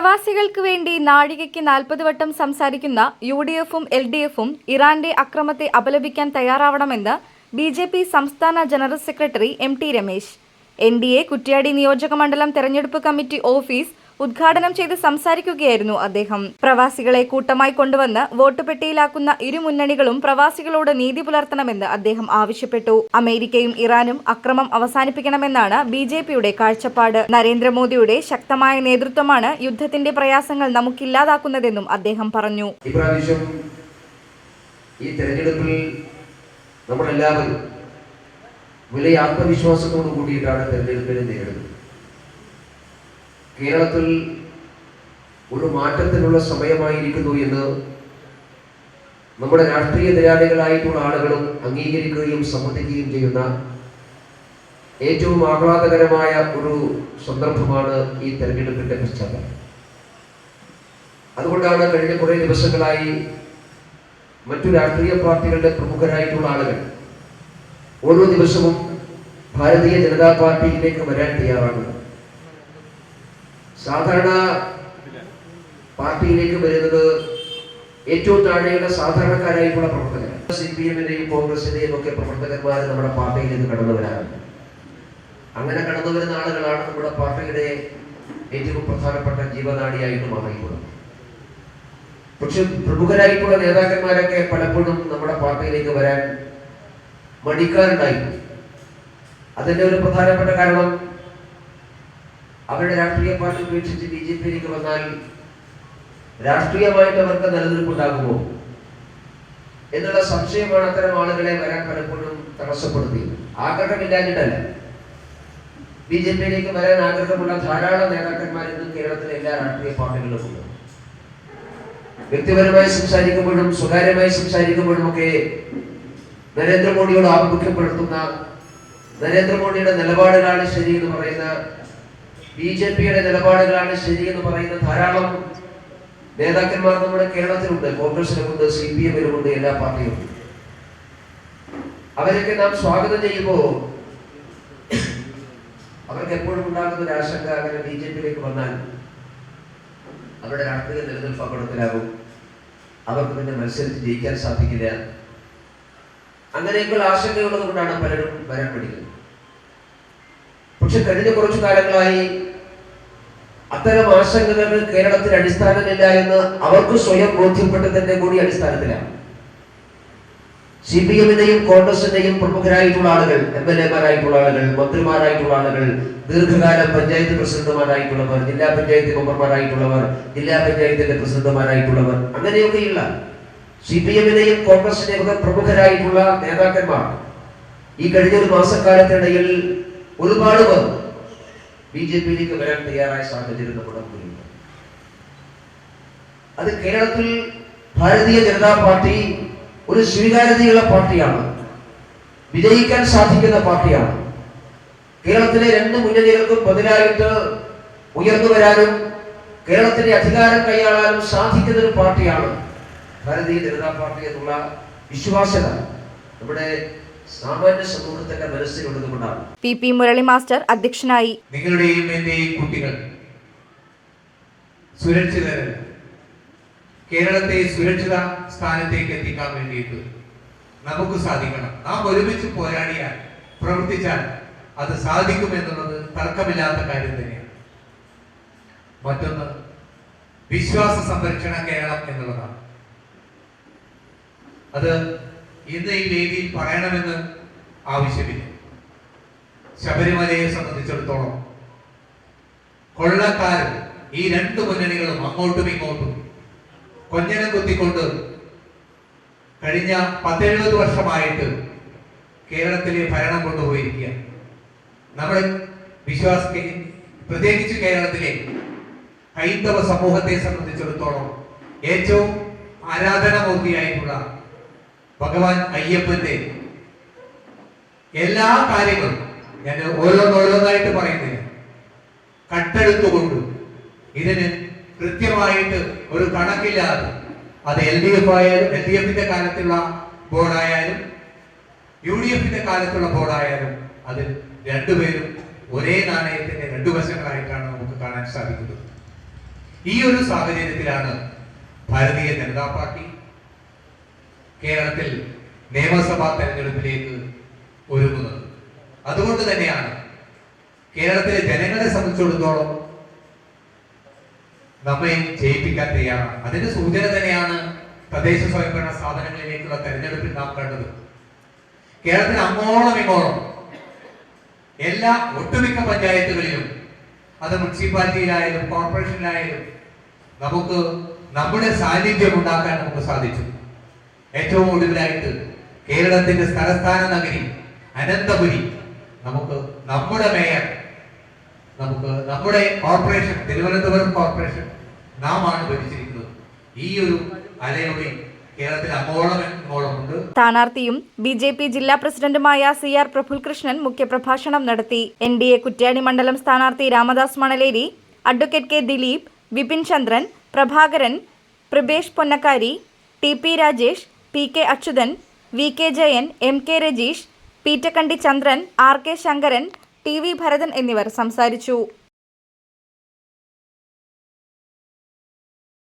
പ്രവാസികൾക്ക് വേണ്ടി നാഴികയ്ക്ക് 40 വട്ടം സംസാരിക്കുന്ന UDFും LDFും ഇറാന്റെ അക്രമത്തെ അപലപിക്കാൻ തയ്യാറാവണമെന്ന് BJP സംസ്ഥാന general secretary MT Ramesh. NDA Kuttiadi നിയോജകമണ്ഡലം തെരഞ്ഞെടുപ്പ് കമ്മിറ്റി ഓഫീസ് ഉദ്ഘാടനം ചെയ്ത് സംസാരിക്കുകയായിരുന്നു അദ്ദേഹം. പ്രവാസികളെ കൂട്ടമായി കൊണ്ടുവന്ന് വോട്ട് പെട്ടിയിലാക്കുന്ന ഇരു മുന്നണികളും പ്രവാസികളോട് നീതി പുലർത്തണമെന്ന് അദ്ദേഹം ആവശ്യപ്പെട്ടു. അമേരിക്കയും ഇറാനും അക്രമം അവസാനിപ്പിക്കണമെന്നാണ് BJPയുടെ കാഴ്ചപ്പാട്. നരേന്ദ്രമോദിയുടെ ശക്തമായ നേതൃത്വമാണ് യുദ്ധത്തിന്റെ പ്രയാസങ്ങൾ നമുക്കില്ലാതാക്കുന്നതെന്നും അദ്ദേഹം പറഞ്ഞു. ഇപ്രാവശ്യം ഈ തെരഞ്ഞെടുപ്പിൽ നമ്മളെല്ലാവരും വലിയ ആത്മവിശ്വാസത്തോടു കൂടിയിട്ടാണ് തെരഞ്ഞെടുപ്പിനെ നേരിടുന്നത്. കേരളത്തിൽ ഒരു മാറ്റത്തിനുള്ള സമയമായിരിക്കുന്നു എന്ന് നമ്മുടെ രാഷ്ട്രീയ എതിരാളികളായിട്ടുള്ള ആളുകളും അംഗീകരിക്കുകയും സമ്മതിക്കുകയും ചെയ്യുന്ന ഏറ്റവും ആഹ്ലാദകരമായ ഒരു സന്ദർഭമാണ് ഈ തെരഞ്ഞെടുപ്പിന്റെ പശ്ചാത്തലം. അതുകൊണ്ടാണ് കഴിഞ്ഞ കുറേ ദിവസങ്ങളായി മറ്റു രാഷ്ട്രീയ പാർട്ടികളുടെ പ്രമുഖരായിട്ടുള്ള ആളുകൾ ഓരോ ദിവസവും ഭാരതീയ ജനതാ പാർട്ടിയിലേക്ക് വരാൻ തയ്യാറാണ്. സാധാരണ പാർട്ടിയിലേക്ക് വരുന്നത് ഏറ്റവും താഴെയുള്ള സാധാരണക്കാരായിട്ടുള്ള പ്രവർത്തകർ, CPMന്റെയും കോൺഗ്രസിന്റെയും ഒക്കെ പ്രവർത്തകന്മാർ നമ്മുടെ പാർട്ടിയിലേക്ക് കടന്നു വരാറുണ്ട്. അങ്ങനെ കടന്നു വരുന്ന ആളുകളാണ് നമ്മുടെ പാർട്ടിയുടെ ഏറ്റവും പ്രധാനപ്പെട്ട ജീവനാഡിയായിട്ട് മാറിയിട്ടുള്ളത്. പക്ഷെ പ്രമുഖരായിട്ടുള്ള നേതാക്കന്മാരൊക്കെ പലപ്പോഴും നമ്മുടെ പാർട്ടിയിലേക്ക് വരാൻ മടിക്കാറുണ്ടായിരുന്നു. അതിന്റെ ഒരു പ്രധാനപ്പെട്ട കാരണം അവരുടെ രാഷ്ട്രീയ പാർട്ടി ഉപേക്ഷിച്ച് BJPയിലേക്ക് വന്നാൽ രാഷ്ട്രീയമായിട്ട് അവർക്ക് നിലനിൽപ്പുണ്ടാകുമോ എന്നുള്ള സംശയമാണ് അത്തരം ആളുകളെ വരാൻ പലപ്പോഴും തടസ്സപ്പെടുത്തിയത്. ആഗ്രഹമില്ലാഞ്ഞിട്ടല്ല, BJPയിലേക്ക് വരാൻ ആഗ്രഹമുള്ള ധാരാളം നേതാക്കന്മാർ ഇന്നും കേരളത്തിലെ എല്ലാ രാഷ്ട്രീയ പാർട്ടികളിലും ഉണ്ട്. വ്യക്തിപരമായി സംസാരിക്കുമ്പോഴും സ്വകാര്യമായി സംസാരിക്കുമ്പോഴും ഒക്കെ നരേന്ദ്രമോദിയോട് ആഭിമുഖ്യപ്പെടുത്തുന്ന, നരേന്ദ്രമോദിയുടെ നിലപാടുകളാണ് ശരി എന്ന് പറയുന്ന, BJPയുടെ നിലപാടുകളാണ് ശരി എന്ന് പറയുന്ന ധാരാളം നേതാക്കന്മാർ നമ്മുടെ കേരളത്തിലുണ്ട്. കോൺഗ്രസിലുമുണ്ട്, CPMലുമുണ്ട്, എല്ലാ പാർട്ടിയിലുമുണ്ട്. അവരൊക്കെ നാം സ്വാഗതം ചെയ്യുമ്പോൾ അവർക്ക് എപ്പോഴും ഉണ്ടാകുന്ന ഒരു ആശങ്ക, അങ്ങനെ BJPയിലേക്ക് വന്നാൽ അവരുടെ രാഷ്ട്രീയ നിലനിൽപ്പ് അപകടത്തിലാകും, അവർക്ക് പിന്നെ മത്സരിച്ച് ജയിക്കാൻ സാധിക്കില്ല. അങ്ങനെയൊക്കെയുള്ള ആശങ്കയുള്ളത് കൊണ്ടാണ് പലരും വരാൻ പഠിക്കുന്നത്. പക്ഷെ കഴിഞ്ഞ കുറച്ചു കാലങ്ങളായി അത്തരം ആശങ്കകൾ കേരളത്തിൽ അടിസ്ഥാനമില്ല എന്ന് അവർക്ക് സ്വയം ബോധ്യപ്പെട്ടതിന്റെ കൂടി അടിസ്ഥാനത്തിലാണ് CPMന്റെയും കോൺഗ്രസിന്റെയും പ്രമുഖരായിട്ടുള്ള ആളുകൾ, MLAമാരായിട്ടുള്ള ആളുകൾ, മന്ത്രിമാരായിട്ടുള്ള ആളുകൾ, ദീർഘകാലം പഞ്ചായത്ത് പ്രസിഡന്റുമാരായിട്ടുള്ളവർ, ജില്ലാ പഞ്ചായത്ത് മെമ്പർമാരായിട്ടുള്ളവർ, ജില്ലാ പഞ്ചായത്തിന്റെ പ്രസിഡന്റുമാരായിട്ടുള്ളവർ, അങ്ങനെയൊക്കെയുള്ള CPMന്റെയും കോൺഗ്രസിന്റെയും ഒക്കെ പ്രമുഖരായിട്ടുള്ള നേതാക്കന്മാർ ഈ കഴിഞ്ഞ ഒരു മാസക്കാലത്തിനിടയിൽ ഒരുപാട് പേർ BJPയിലേക്ക് വരാൻ തയ്യാറായ സാഹചര്യം നമ്മുടെ മുന്നിലുണ്ട്. അത് കേരളത്തിൽ ഭാരതീയ ജനതാ പാർട്ടി ഒരു സ്വീകാര്യതയുള്ള പാർട്ടിയാണ്, വിജയിക്കാൻ സാധിക്കുന്ന പാർട്ടിയാണ്. കേരളത്തിലെ രണ്ട് മുന്നണികൾക്കും ബദലായിട്ട് ഉയർന്നു വരാനും കേരളത്തിന്റെ അധികാരം കൈയാളാനും സാധിക്കുന്ന ഒരു പാർട്ടിയാണ് ഭാരതീയ ജനതാ പാർട്ടി എന്നുള്ള വിശ്വാസ്യത നമ്മുടെ സാമാന്യ സമൂഹത്തിന്റെ മനസ്സിലുള്ളത് കൊണ്ടാണ്. PP മുരളി മാസ്റ്റർ അധ്യക്ഷനായി. നിങ്ങളുടെയും എന്റെയും കുട്ടികൾ സുരക്ഷിതരല്ല. കേരളത്തെ സുരക്ഷിത സ്ഥാനത്തേക്ക് എത്തിക്കാൻ വേണ്ടിയിട്ട് നമുക്ക് സാധിക്കണം. നാം ഒരുമിച്ച് പോരാടിയാൽ, പ്രവർത്തിച്ചാൽ അത് സാധിക്കുമെന്നുള്ളത് തർക്കമില്ലാത്ത കാര്യം തന്നെയാണ്. മറ്റൊന്ന്, വിശ്വാസ സംരക്ഷണ കേരളം എന്നുള്ളതാണ്. അത് ഇന്ന് ഈ വേദിയിൽ പറയണമെന്ന് ആവശ്യമില്ല. ശബരിമലയെ സംബന്ധിച്ചിടത്തോളം കൊള്ളക്കാർ ഈ രണ്ട് മുന്നണികളും അങ്ങോട്ടും ഇങ്ങോട്ടും കൊഞ്ഞനം കുത്തിക്കൊണ്ട് കഴിഞ്ഞ 10-70 വർഷമായിട്ട് കേരളത്തിലെ ഭരണം കൊണ്ടുപോയിരിക്കുക. നമ്മുടെ പ്രത്യേകിച്ച് കേരളത്തിലെ ഹൈന്ദവ സമൂഹത്തെ സംബന്ധിച്ചിടത്തോളം ഏറ്റവും ആരാധനാമൂർത്തിയായിട്ടുള്ള ഭഗവാൻ അയ്യപ്പന്റെ എല്ലാ കാര്യങ്ങളും, ഞാൻ ഓരോന്നോരോന്നായിട്ട് പറയുന്നില്ല, കട്ടെടുത്തുകൊണ്ട് ഇതിന് കൃത്യമായിട്ട് ഒരു കണക്കില്ലാതെ, അത് LDF ആയാലും, LDFന്റെ കാലത്തുള്ള ബോർഡായാലും UDFന്റെ കാലത്തുള്ള ബോർഡായാലും, അതിൽ രണ്ടുപേരും ഒരേ നാണയത്തിന്റെ രണ്ടു വശങ്ങളായിട്ടാണ് നമുക്ക് കാണാൻ സാധിക്കുന്നത്. ഈ ഒരു സാഹചര്യത്തിലാണ് ഭാരതീയ ജനതാ പാർട്ടി കേരളത്തിൽ നിയമസഭാ തെരഞ്ഞെടുപ്പിലേക്ക് ഒരുങ്ങുന്നത്. അതുകൊണ്ട് തന്നെയാണ് കേരളത്തിലെ ജനങ്ങളെ സംബന്ധിച്ചിടത്തോളം നമ്മെ ജയിപ്പിക്കാൻ തയ്യാറാണ്. അതിന്റെ സൂചന തന്നെയാണ് തദ്ദേശ സ്വയംഭരണ സ്ഥാപനങ്ങളിലേക്കുള്ള തെരഞ്ഞെടുപ്പിൽ നാം കണ്ടത്. കേരളത്തിൽ അങ്ങോളം ഇങ്ങോളം എല്ലാ ഒട്ടുമിക്ക പഞ്ചായത്തുകളിലും, അത് മുനിസിപ്പാലിറ്റിയിലായാലും കോർപ്പറേഷനിലായാലും, നമുക്ക് നമ്മുടെ സാന്നിധ്യം ഉണ്ടാക്കാൻ നമുക്ക് സാധിച്ചു. ഏറ്റവും ഒടുവിലായിട്ട് കേരളത്തിന്റെ തലസ്ഥാന നഗരി അനന്തപുരി നമുക്ക് നമ്മുടെ മേയർ, നമുക്ക് നമ്മുടെ കോർപ്പറേഷൻ, തിരുവനന്തപുരം കോർപ്പറേഷൻ നാം ആണ് ഭരിച്ചിരിക്കുന്നത്. ഈ ഒരു അലയൊടി കേരളത്തിൽ അങ്ങോളമുണ്ട്. സ്ഥാനാർത്ഥിയും BJP ജില്ലാ പ്രസിഡന്റുമായ CR പ്രഫുൽകൃഷ്ണൻ മുഖ്യപ്രഭാഷണം നടത്തി. NDA കുറ്റ്യാടി മണ്ഡലം സ്ഥാനാർത്ഥി Ramadas Manaleri, advocate K Dileep, Vipin Chandran, Prabhakaran, Prabhesh Ponnakkari, TP Rajesh, PK Achuthan, VK Jayan, MK Rajeesh, Peettakkandi Chandran, RK Sankaran, TV Bharathan എന്നിവർ സംസാരിച്ചു.